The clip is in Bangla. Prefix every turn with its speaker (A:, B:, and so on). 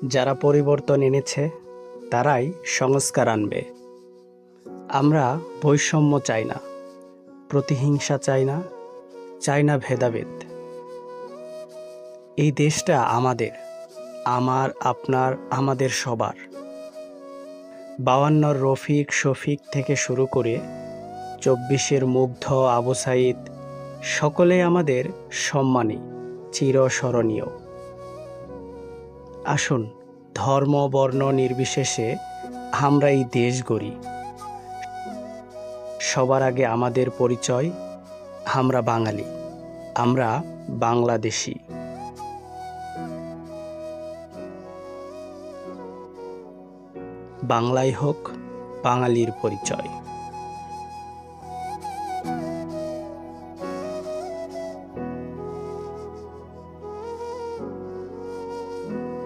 A: যারা পরিবর্তন এনেছে তারাই সংস্কার আনবে। আমরা বৈষম্য চাই না, প্রতিহিংসা চাই না, চাই না ভেদাভেদ। এই দেশটা আমাদের, আমার, আপনার, আমাদের সবার। 52-র রফিক শফিক থেকে শুরু করে 24-এর মুগ্ধ আবু সাইদ, সকলেই আমাদের সম্মানী, চিরস্মরণীয়। আসুন, ধর্ম বর্ণ নির্বিশেষে আমরা এই দেশ গড়ি। সবার আগে আমাদের পরিচয়, আমরা বাঙালি, আমরা বাংলাদেশি। বাংলাই হোক বাঙালির পরিচয়।